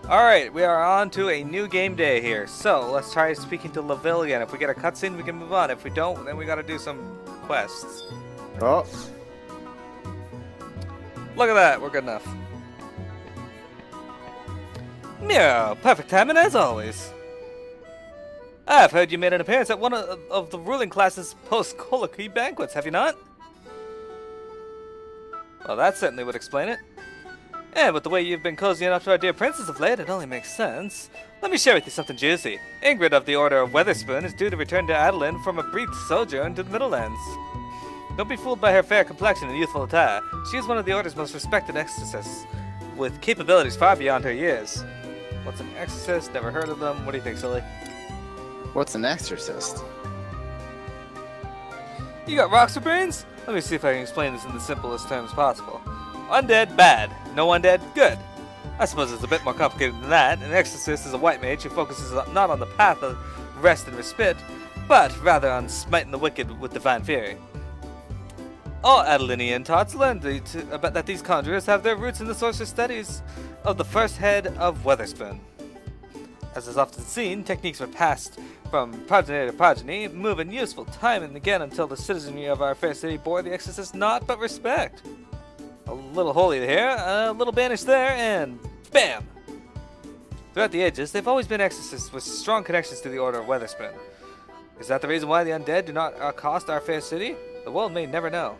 Alright, we are on to a new game day here. So, let's try speaking to LaVille again. If we get a cutscene, we can move on. If we don't, then we gotta do some quests. Oh. Look at that, we're good enough. Miro, perfect timing as always. I've heard you made an appearance at one of the ruling class's post-colloquy banquets, have you not? Well, that certainly would explain it. And with the way you've been cozying up to our dear princess of late, it only makes sense. Let me share with you something juicy. Ingrid of the Order of Weatherspoon is due to return to Adoulin from a brief sojourn to the Middlelands. Don't be fooled by her fair complexion and youthful attire. She is one of the Order's most respected exorcists, with capabilities far beyond her years. What's an exorcist? Never heard of them. What do you think, silly? What's an exorcist? You got rocks for brains? Let me see if I can explain this in the simplest terms possible. Undead, bad. No undead, good. I suppose it's a bit more complicated than that. An exorcist is a white mage who focuses not on the path of rest and respite, but rather on smiting the wicked with divine fury. All Adoulinian tots learned that these conjurers have their roots in the sorcerous studies of the first head of Weatherspoon. As is often seen, techniques were passed from progeny to progeny, moving useful time and again until the citizenry of our fair city bore the exorcist naught but respect. A little holy here, a little banished there, and BAM! Throughout the ages, they've always been exorcists with strong connections to the Order of Weatherspoon. Is that the reason why the undead do not accost our fair city? The world may never know.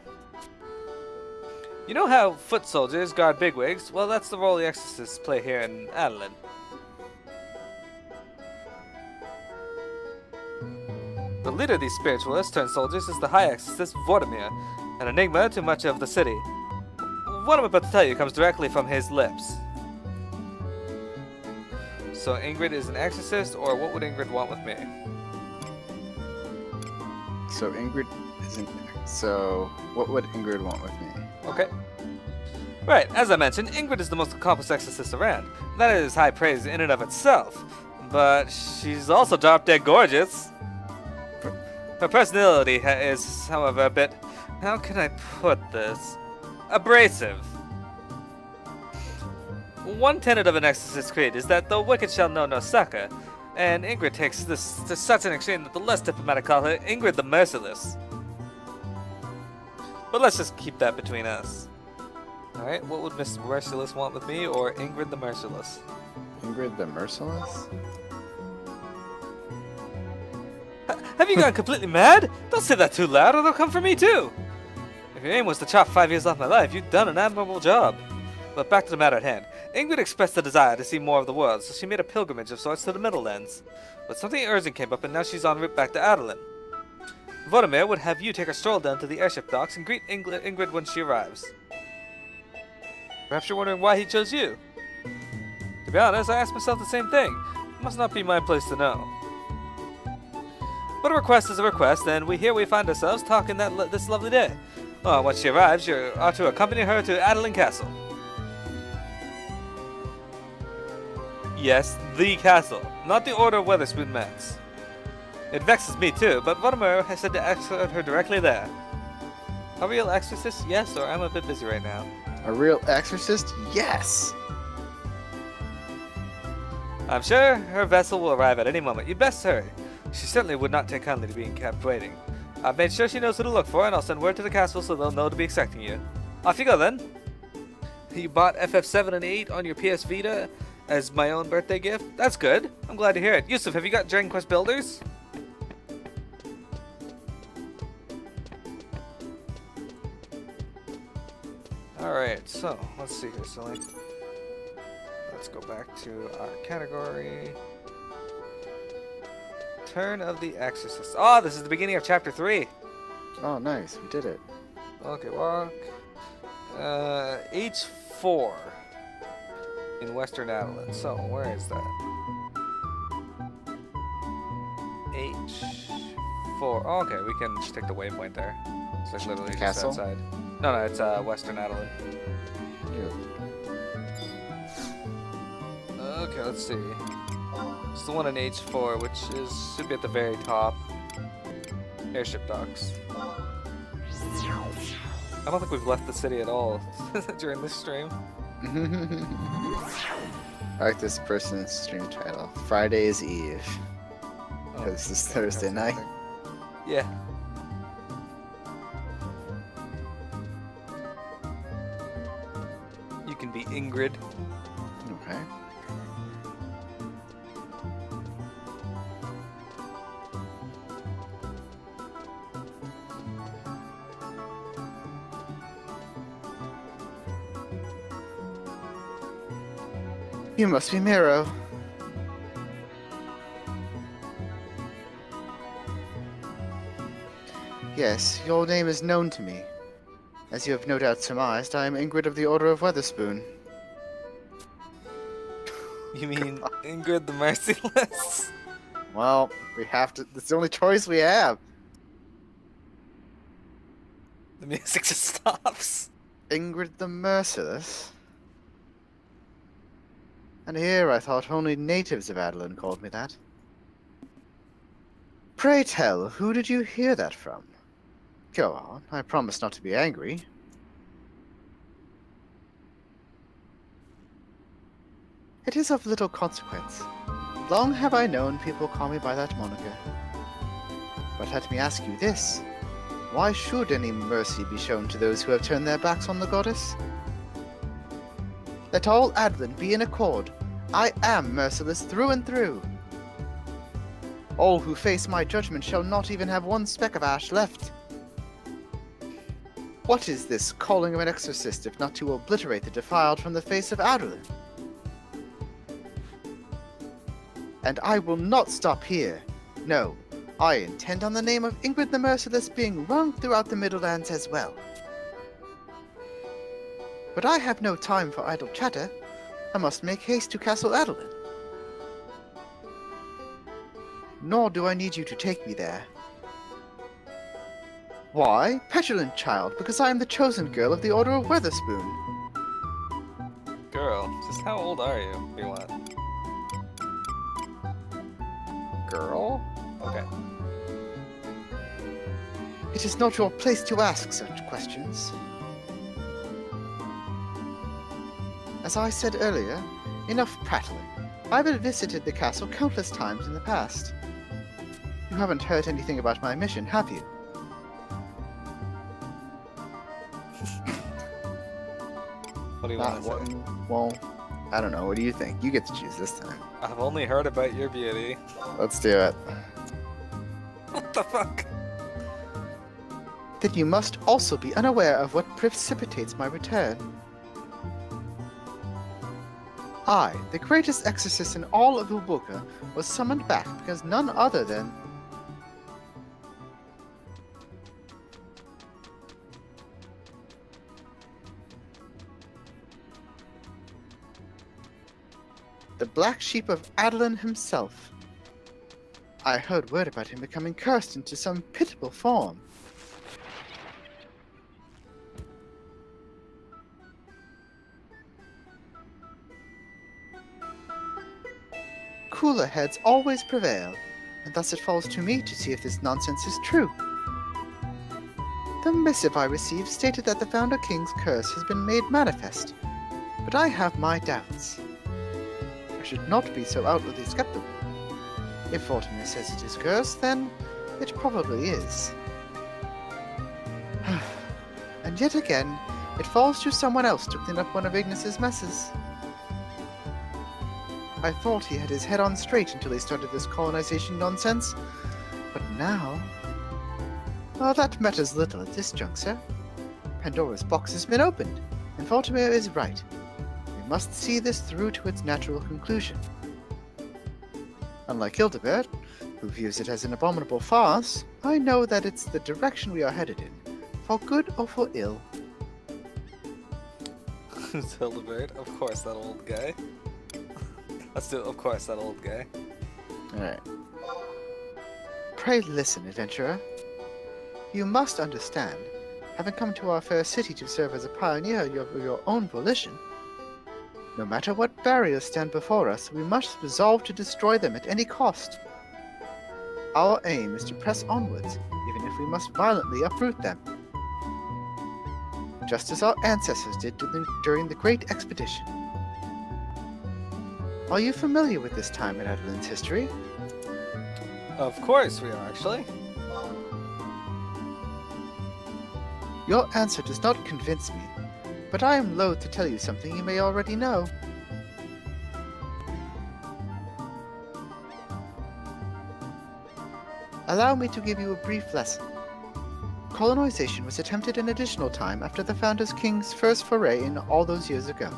You know how foot soldiers guard bigwigs? Well, that's the role the exorcists play here in Adoulin. The leader of these spiritualists turned soldiers is the High Exorcist Vortimir, an enigma to much of the city. What I'm about to tell you comes directly from his lips. So Ingrid is an exorcist, or what would Ingrid want with me? So Ingrid isn't. So what would Ingrid want with me? Okay. Right, as I mentioned, Ingrid is the most accomplished exorcist around. That is high praise in and of itself. But she's also drop-dead gorgeous. Her personality is, however, a bit, how can I put this? Abrasive. One tenet of an exorcist's creed is that the wicked shall know no succor, and Ingrid takes this to such an extreme that the less diplomatic call her Ingrid the Merciless. But let's just keep that between us. Alright, what would Miss Merciless want with me, or Ingrid the Merciless? Ingrid the Merciless? Have you gone completely mad? Don't say that too loud or they'll come for me too! If your aim was to chop 5 years off my life, you've done an admirable job. But back to the matter at hand. Ingrid expressed a desire to see more of the world, so she made a pilgrimage of sorts to the Middlelands. But something urgent came up and now she's en route back to Adoulin. Vortimir would have you take a stroll down to the airship docks and greet Ingrid when she arrives. Perhaps you're wondering why he chose you. To be honest, I asked myself the same thing. It must not be my place to know. But a request is a request, and here we find ourselves talking this lovely day. Well, once she arrives, you are to accompany her to Adoulin Castle. Yes, the castle, not the Order of Weatherspoon Mats. It vexes me too, but Vortimir has said to escort her directly there. A real exorcist? Yes, or I'm a bit busy right now. A real exorcist? Yes! I'm sure her vessel will arrive at any moment. You'd best hurry. She certainly would not take kindly to being kept waiting. I've made sure she knows who to look for, and I'll send word to the castle so they'll know to be expecting you. Off you go then. You bought FF7 and 8 on your PS Vita as my own birthday gift? That's good. I'm glad to hear it. Yusuf, have you got Dragon Quest Builders? Alright, so let's see here, silly. Let's go back to our category. Turn of the Exorcist. Oh, this is the beginning of chapter 3. Oh, nice. We did it. Okay, walk. H4 in Western Adoulin. So, where is that? H4. Oh, okay, we can just take the waypoint there. It's like literally just Castle? outside. No, it's Western Adoulin. Okay, let's see. It's the one in H4, which should be at the very top. Airship docks. I don't think we've left the city at all during this stream. I like this person's stream title. Friday's Eve. Oh, Because this is Thursday night. yeah. You can be Ingrid. Okay. You must be Miro. Yes, your name is known to me. As you have no doubt surmised, I am Ingrid of the Order of Weatherspoon. You mean Ingrid the Merciless? Well, we have to. That's the only choice we have. The music just stops. Ingrid the Merciless? And here I thought only natives of Adoulin called me that. Pray tell, who did you hear that from? Go on, I promise not to be angry. It is of little consequence. Long have I known people call me by that moniker. But let me ask you this. Why should any mercy be shown to those who have turned their backs on the goddess? Let all Adoulin be in accord. I am merciless through and through. All who face my judgment shall not even have one speck of ash left. What is this calling of an exorcist if not to obliterate the defiled from the face of Adoulin? And I will not stop here. No, I intend on the name of Ingrid the Merciless being rung throughout the Middlelands as well. But I have no time for idle chatter. I must make haste to Castle Adoulin. Nor do I need you to take me there. Why, petulant child, because I am the chosen girl of the Order of Weatherspoon. Girl, just how old are you? You want? Girl? Okay. It is not your place to ask such questions. As I said earlier, enough prattling. I've visited the castle countless times in the past. You haven't heard anything about my mission, have you? What do you want to say? Well, I don't know. What do you think? You get to choose this time. I've only heard about your beauty. Let's do it. What the fuck? Then you must also be unaware of what precipitates my return. I, the greatest exorcist in all of Ulbuka, was summoned back because none other than... the black sheep of Adoulin himself. I heard word about him becoming cursed into some pitiable form. Cooler heads always prevail, and thus it falls to me to see if this nonsense is true. The missive I received stated that the Founder King's curse has been made manifest, but I have my doubts. I should not be so outwardly skeptical. If Vortimer says it is cursed, then it probably is. And yet again, it falls to someone else to clean up one of Ignas's messes. I thought he had his head on straight until he started this colonization nonsense, but now... well, that matters little at this juncture. Pandora's box has been opened, and Vortimer is right. We must see this through to its natural conclusion. Unlike Hildebert, who views it as an abominable farce, I know that it's the direction we are headed in, for good or for ill. Who's Hildebert? Of course, that old guy. Let's do it. Of course, that old guy. Alright. Pray listen, adventurer. You must understand, having come to our fair city to serve as a pioneer of your own volition, no matter what barriers stand before us, we must resolve to destroy them at any cost. Our aim is to press onwards, even if we must violently uproot them. Just as our ancestors did during the Great Expedition. Are you familiar with this time in Adoulin's history? Of course we are, actually. Your answer does not convince me, but I am loath to tell you something you may already know. Allow me to give you a brief lesson. Colonization was attempted an additional time after the Founders King's first foray in all those years ago.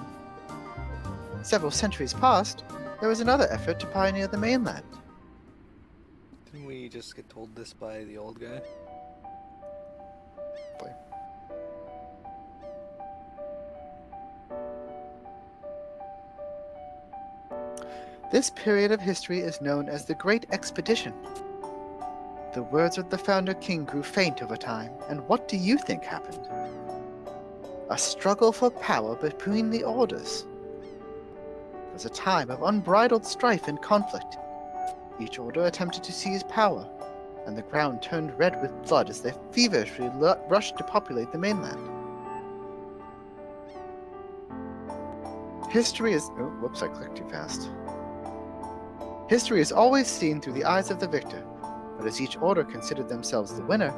Several centuries past, there was another effort to pioneer the mainland. Didn't we just get told this by the old guy? Boy. This period of history is known as the Great Expedition. The words of the Founder King grew faint over time, and what do you think happened? A struggle for power between the orders. It was a time of unbridled strife and conflict. Each order attempted to seize power, and the ground turned red with blood as they feverishly rushed to populate the mainland. History is... Oh, whoops, I clicked too fast. History is always seen through the eyes of the victor, but as each order considered themselves the winner,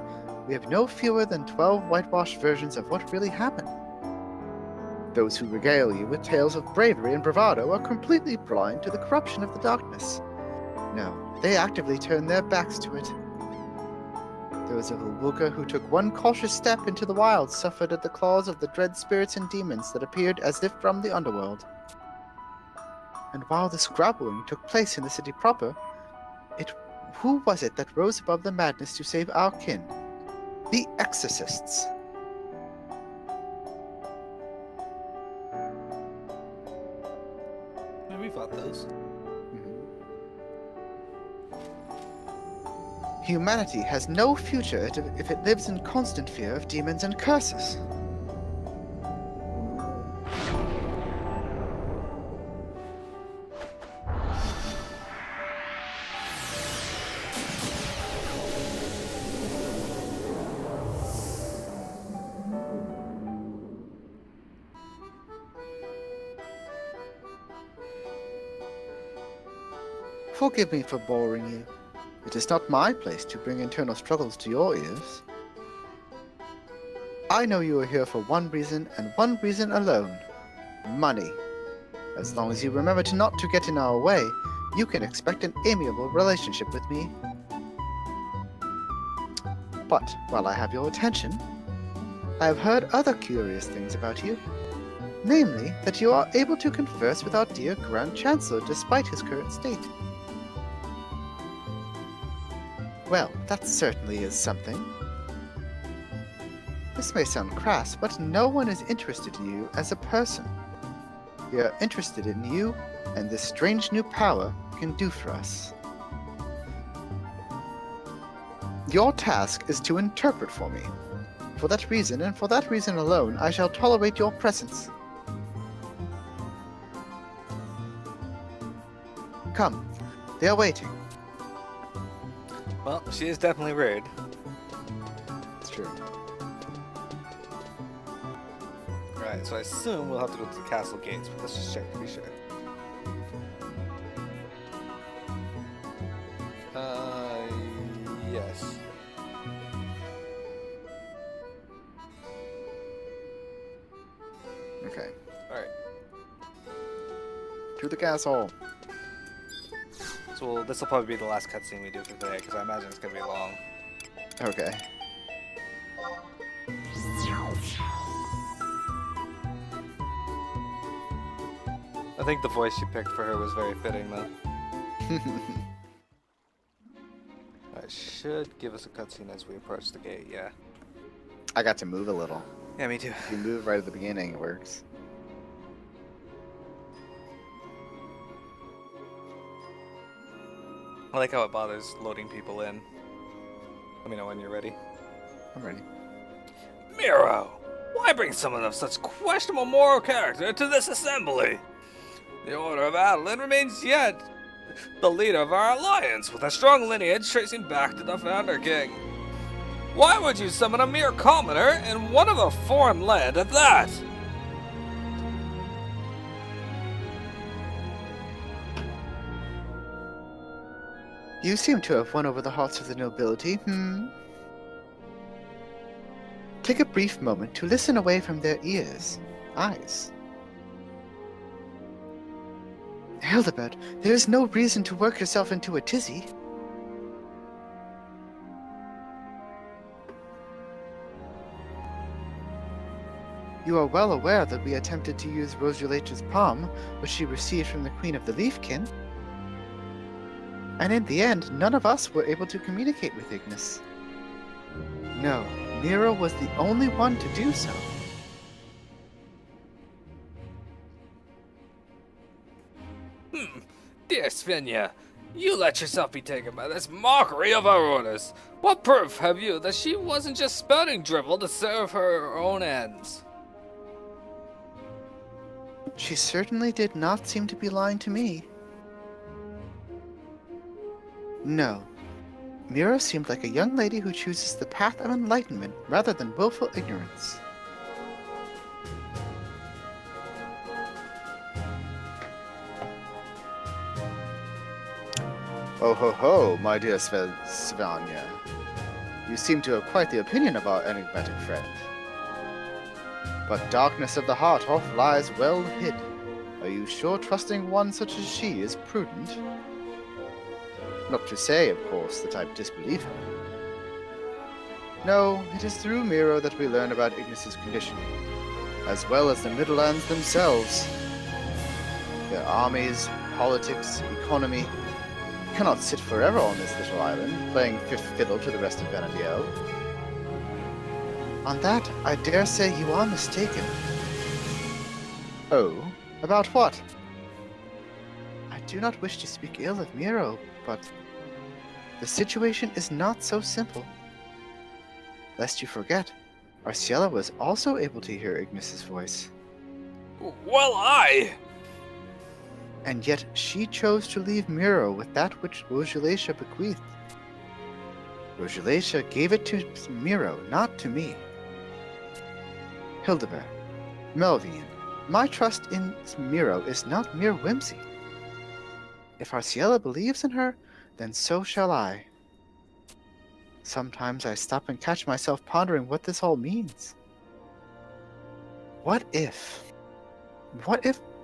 we have no fewer than 12 whitewashed versions of what really happened. Those who regale you with tales of bravery and bravado are completely blind to the corruption of the darkness. No, they actively turn their backs to it. Those of Ulwuka who took one cautious step into the wilds suffered at the claws of the dread spirits and demons that appeared as if from the underworld. And while the scrabbling took place in the city proper, who was it that rose above the madness to save our kin? The exorcists. Yeah, we fought those. Humanity has no future if it lives in constant fear of demons and curses. Forgive me for boring you. It is not my place to bring internal struggles to your ears. I know you are here for one reason and one reason alone. Money. As long as you remember not to get in our way, you can expect an amiable relationship with me. But while I have your attention, I have heard other curious things about you. Namely, that you are able to converse with our dear Grand Chancellor despite his current state. Well, that certainly is something. This may sound crass, but no one is interested in you as a person. We are interested in you and this strange new power can do for us. Your task is to interpret for me. For that reason, and for that reason alone, I shall tolerate your presence. Come, they are waiting. Well, she is definitely rude. It's true. Right, so I assume we'll have to go to the castle gates, but let's just check to be sure. Yes. Okay. Alright. To the castle. So this will probably be the last cutscene we do for today, because I imagine it's going to be long. Okay. I think the voice you picked for her was very fitting, though. That should give us a cutscene as we approach the gate, yeah. I got to move a little. Yeah, me too. If you move right at the beginning, it works. I like how it bothers loading people in. Let me know when you're ready. I'm ready. Miro! Why bring someone of such questionable moral character to this assembly? The Order of Adoulin remains yet the leader of our alliance, with a strong lineage tracing back to the Founder King. Why would you summon a mere commoner in one of a foreign land at that? You seem to have won over the hearts of the nobility, Take a brief moment to listen away from their ears, eyes. Hildebert, there is no reason to work yourself into a tizzy. You are well aware that we attempted to use Rosulace's palm, which she received from the Queen of the Leafkin. And in the end, none of us were able to communicate with Ygnas. No, Mearo was the only one to do so. Dear Svenja, you let yourself be taken by this mockery of our orders. What proof have you that she wasn't just spouting dribble to serve her own ends? She certainly did not seem to be lying to me. No. Mearo seemed like a young lady who chooses the path of enlightenment rather than willful ignorance. Oh ho ho, my dear Svenja. You seem to have quite the opinion of our enigmatic friend. But darkness of the heart oft lies well hid. Are you sure trusting one such as she is prudent? Not to say, of course, that I disbelieve her. No, it is through Mearo that we learn about Ygnas' condition, as well as the Middlelands themselves. Their armies, politics, economy. We cannot sit forever on this little island, playing fifth fiddle to the rest of Vanadiel. On that, I dare say you are mistaken. Oh, about what? I do not wish to speak ill of Mearo, but the situation is not so simple. Lest you forget, Arciela was also able to hear Ygnas' voice. Well, And yet she chose to leave Mearo with that which Rosulacia bequeathed. Rosulacia gave it to Mearo, not to me. Hildebert, Melvian, my trust in Mearo is not mere whimsy. If Arciela believes in her, then so shall I. Sometimes I stop and catch myself pondering what this all means. What if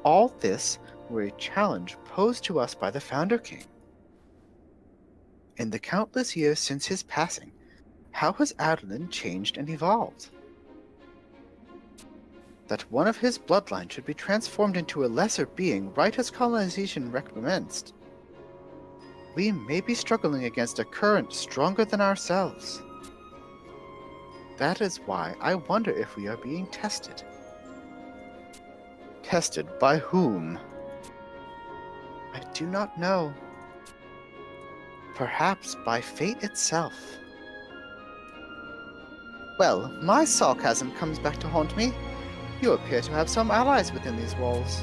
all this were a challenge posed to us by the Founder King? In the countless years since his passing, how has Adoulin changed and evolved? That one of his bloodline should be transformed into a lesser being right as colonization recommenced. We may be struggling against a current stronger than ourselves. That is why I wonder if we are being tested. Tested by whom? I do not know. Perhaps by fate itself. Well, my sarcasm comes back to haunt me. You appear to have some allies within these walls.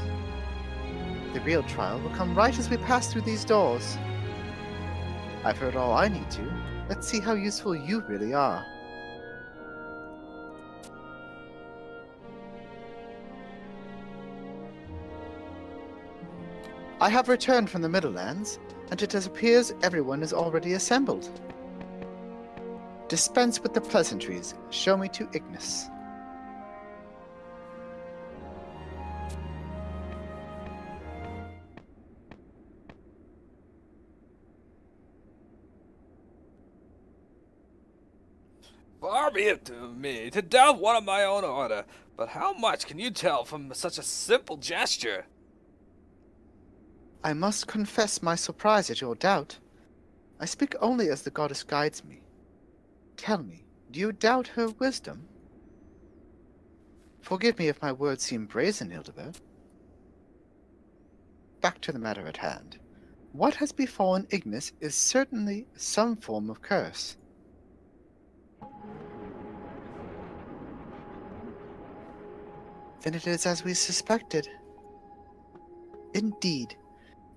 The real trial will come right as we pass through these doors. I've heard all I need to. Let's see how useful you really are. I have returned from the Middlelands, and it appears everyone is already assembled. Dispense with the pleasantries. Show me to Ygnas. Far be it to me to doubt one of my own order, but how much can you tell from such a simple gesture? I must confess my surprise at your doubt. I speak only as the goddess guides me. Tell me, do you doubt her wisdom? Forgive me if my words seem brazen, Hildebert. Back to the matter at hand. What has befallen Ygnas is certainly some form of curse. Then it is as we suspected. Indeed.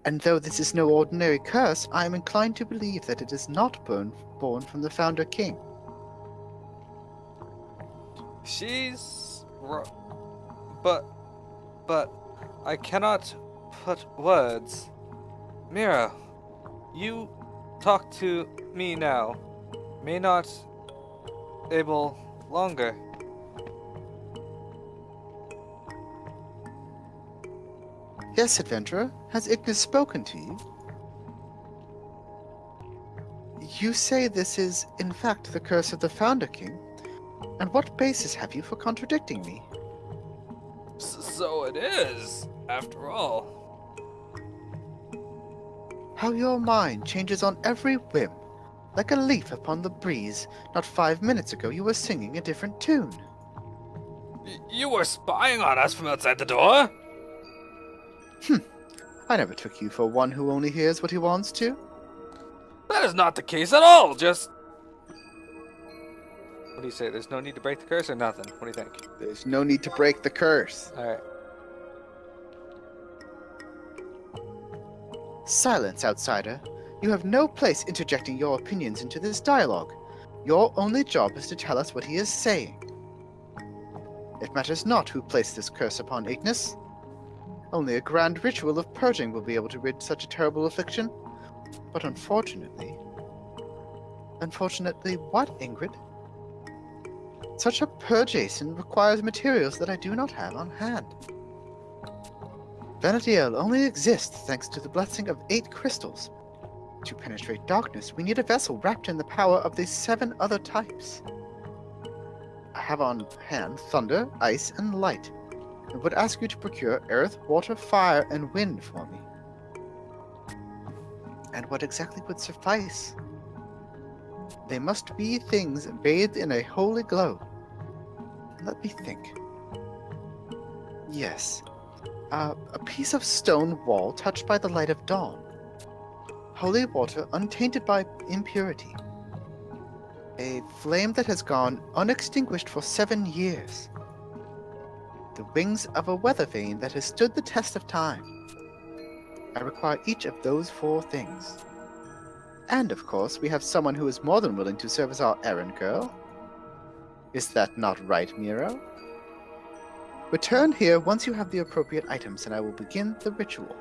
And though this is no ordinary curse, I am inclined to believe that it is not born from the Founder King. But I cannot put words. Mearo, talk to me now. May not able longer. Yes, adventurer. Has Ygnas spoken to you? You say this is, in fact, the curse of the Founder King? And what basis have you for contradicting me? So it is, after all. How your mind changes on every whim, like a leaf upon the breeze. Not 5 minutes ago you were singing a different tune. You were spying on us from outside the door? I never took you for one who only hears what he wants to. That is not the case at all, just... What do you say, there's no need to break the curse or nothing? What do you think? There's no need to break the curse. Alright. Silence, outsider. You have no place interjecting your opinions into this dialogue. Your only job is to tell us what he is saying. It matters not who placed this curse upon Ygnas. Only a grand ritual of purging will be able to rid such a terrible affliction. But unfortunately... Unfortunately what, Ingrid? Such a purgation requires materials that I do not have on hand. Vanadiel only exists thanks to the blessing of 8 crystals. To penetrate darkness, we need a vessel wrapped in the power of these 7 other types. I have on hand thunder, ice, and light, and would ask you to procure earth, water, fire, and wind for me. And what exactly would suffice? They must be things bathed in a holy glow. Let me think. Yes. A piece of stone wall touched by the light of dawn. Holy water untainted by impurity. A flame that has gone unextinguished for 7 years. The wings of a weather vane that has stood the test of time. I require each of those 4 things. And of course, we have someone who is more than willing to serve as our errand girl. Is that not right, Mearo? Return here once you have the appropriate items, and I will begin the ritual.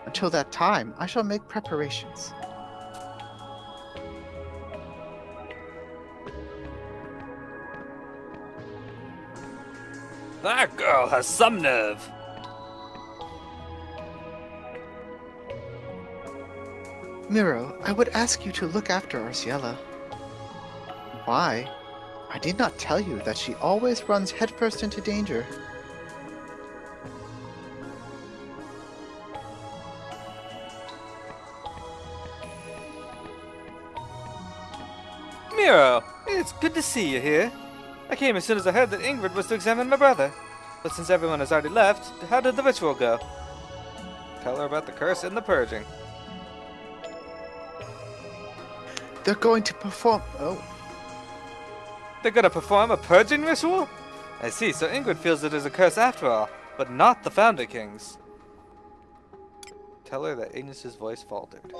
Until that time, I shall make preparations. That girl has some nerve. Mearo, I would ask you to look after Arciela. Why? I did not tell you that she always runs headfirst into danger. Mearo, it's good to see you here. I came as soon as I heard that Ingrid was to examine my brother. But since everyone has already left, how did the ritual go? Tell her about the curse and the purging. They're going to perform... Oh. They're gonna perform a purging ritual? I see, so Ingrid feels it is a curse after all, but not the Founder King's. Tell her that Ygnas' voice faltered.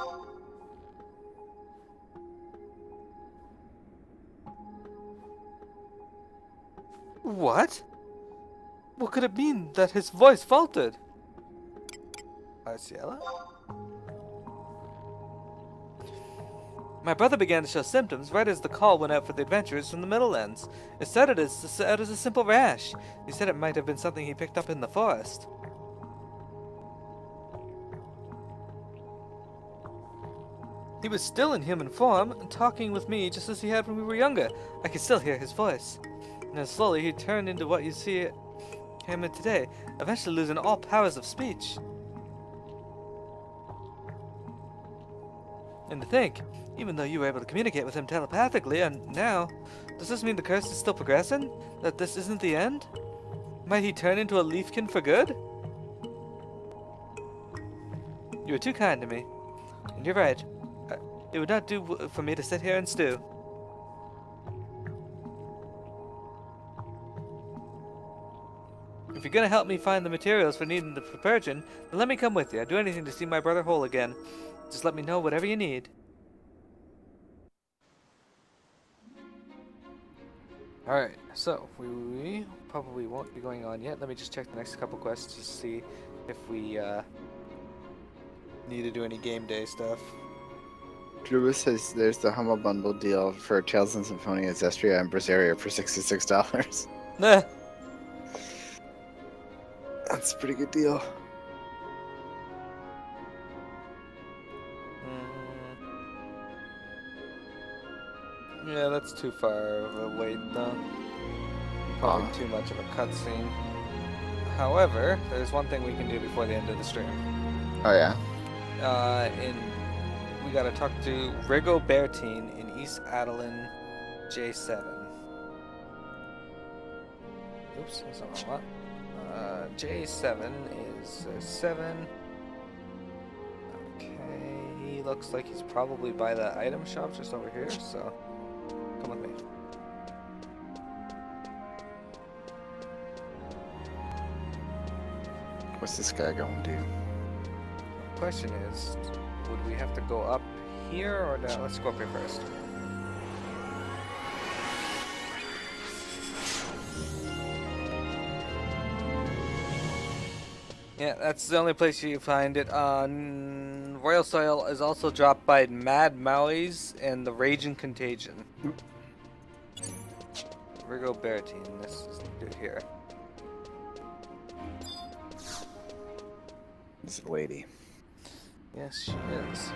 What? What could it mean that his voice faltered? Arciela? My brother began to show symptoms right as the call went out for the adventurers from the Middlelands. It started out as a simple rash. He said it might have been something he picked up in the forest. He was still in human form, talking with me just as he had when we were younger. I could still hear his voice. And then slowly he turned into what you see him in today, eventually losing all powers of speech. And to think, even though you were able to communicate with him telepathically, and now, does this mean the curse is still progressing? That this isn't the end? Might he turn into a leafkin for good? You were too kind to me. And you're right. It would not do for me to sit here and stew. If you're gonna help me find the materials for needing the purging, then let me come with you. I'd do anything to see my brother whole again. Just let me know whatever you need. Alright, so we probably won't be going on yet. Let me just check the next couple quests to see if we need to do any game day stuff. Drew says there's the Humble Bundle deal for Tales and Symphonia, Zestria, and Braziria for $66. Nah. That's a pretty good deal. Yeah, that's too far of a wait, though. Probably too much of a cutscene. However, there's one thing we can do before the end of the stream. Oh, yeah? We gotta talk to Rigo Bertine in Ygnas Adoulin J7. Oops, that's not what I want. J7 is 7. Okay, he looks like he's probably by the item shop just over here, so come with me. What's this guy going to do? The question is, would we have to go up here or down? Let's go up here first. Yeah, that's the only place you find it. Royal Soil is also dropped by Mad Maui's and the Raging Contagion. Rigo Bertine, this is the dude here. This lady. Yes, she is.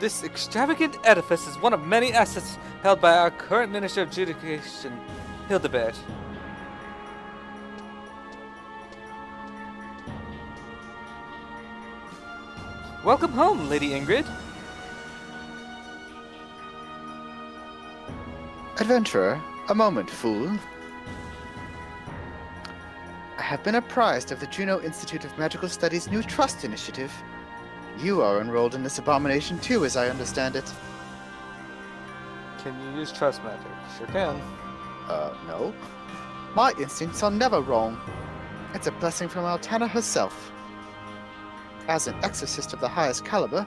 This extravagant edifice is one of many assets held by our current Minister of Judication, Hildebert. Welcome home, Lady Ingrid. Adventurer, a moment, fool. I have been apprised of the Juno Institute of Magical Studies' new trust initiative. You are enrolled in this abomination too, as I understand it. Can you use trust magic? Sure can. No. My instincts are never wrong. It's a blessing from Altana herself. As an exorcist of the highest caliber,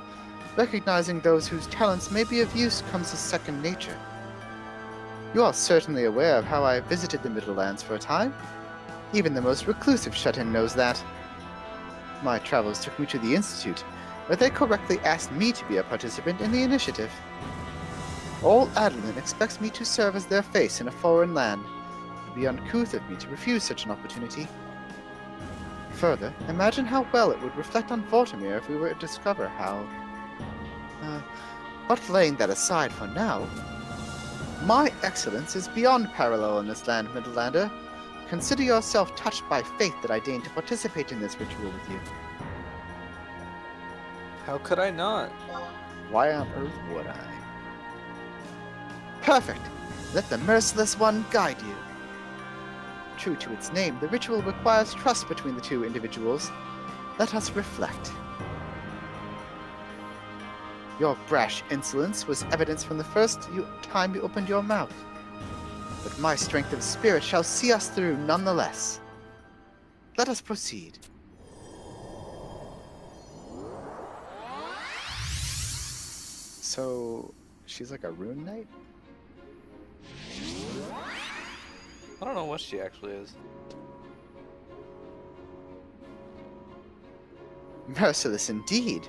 recognizing those whose talents may be of use comes as second nature. You are certainly aware of how I visited the Middle Lands for a time. Even the most reclusive shut-in knows that. My travels took me to the Institute, where they correctly asked me to be a participant in the initiative. All Adoulin expects me to serve as their face in a foreign land. It would be uncouth of me to refuse such an opportunity. Further, imagine how well it would reflect on Vortimir if we were to discover how... but laying that aside for now, my excellence is beyond parallel in this land, Midlander. Consider yourself touched by faith that I deign to participate in this ritual with you. How could I not? Why on earth would I? Perfect! Let the Merciless One guide you. True to its name, the ritual requires trust between the two individuals. Let us reflect. Your brash insolence was evidence from the first time you opened your mouth. But my strength of spirit shall see us through nonetheless. Let us proceed. So, she's like a rune knight? I don't know what she actually is. Merciless indeed.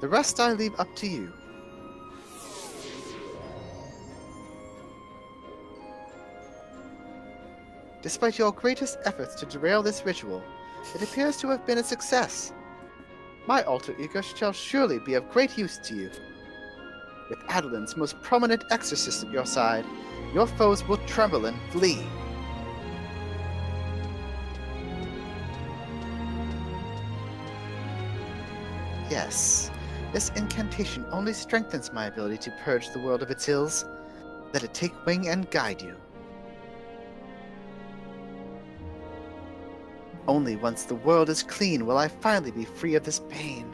The rest I leave up to you. Despite your greatest efforts to derail this ritual, it appears to have been a success. My alter ego shall surely be of great use to you. With Adoulin's most prominent exorcist at your side, your foes will tremble and flee. Yes, this incantation only strengthens my ability to purge the world of its ills. Let it take wing and guide you. Only once the world is clean will I finally be free of this pain.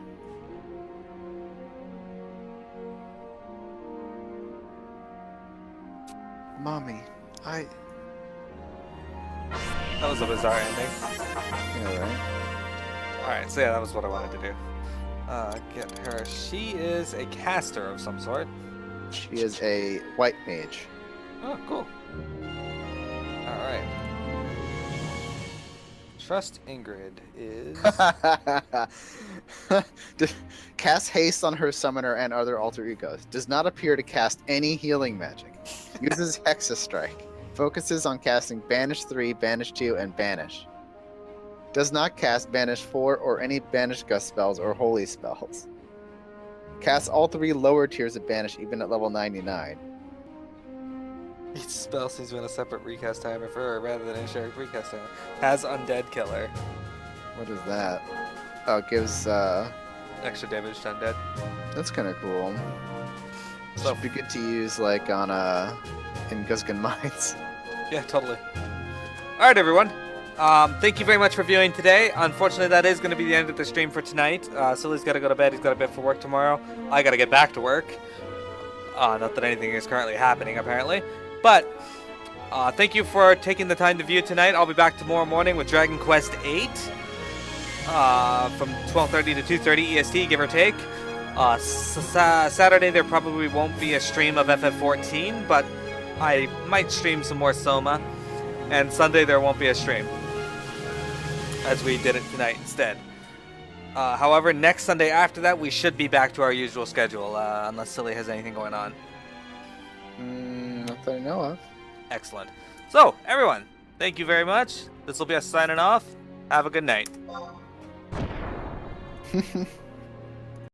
Mommy, That was a bizarre ending. Yeah, right? Alright, so yeah, that was what I wanted to do. Get her. She is a caster of some sort. She is a white mage. Oh, cool. Alright. Trust Ingrid is... Cast haste on her summoner and other alter egos. Does not appear to cast any healing magic. Uses Hexa Strike. Focuses on casting Banish 3, Banish 2, and Banish. Does not cast Banish 4 or any Banish Gust spells or Holy spells. Casts all 3 lower tiers of Banish even at level 99. Each spell seems to win a separate recast timer for her rather than a shared recast timer. Has Undead Killer. What is that? Oh, it gives, Extra damage to Undead. That's kind of cool. So- Should be good to use, like, on, in Guskin Mines. Yeah, totally. Alright, everyone. Thank you very much for viewing today. Unfortunately, that is going to be the end of the stream for tonight. Silly's got to go to bed. He's got a bit for work tomorrow. I got to get back to work. Not that anything is currently happening, apparently. But, thank you for taking the time to view tonight. I'll be back tomorrow morning with Dragon Quest VIII. From 12:30 to 2:30 EST, give or take. Saturday, there probably won't be a stream of FF14, but I might stream some more Soma. And Sunday, there won't be a stream, as we did it tonight instead. However, next Sunday after that, we should be back to our usual schedule, unless Silly has anything going on. Not that I know of. Excellent. So, everyone, thank you very much. This will be us signing off. Have a good night.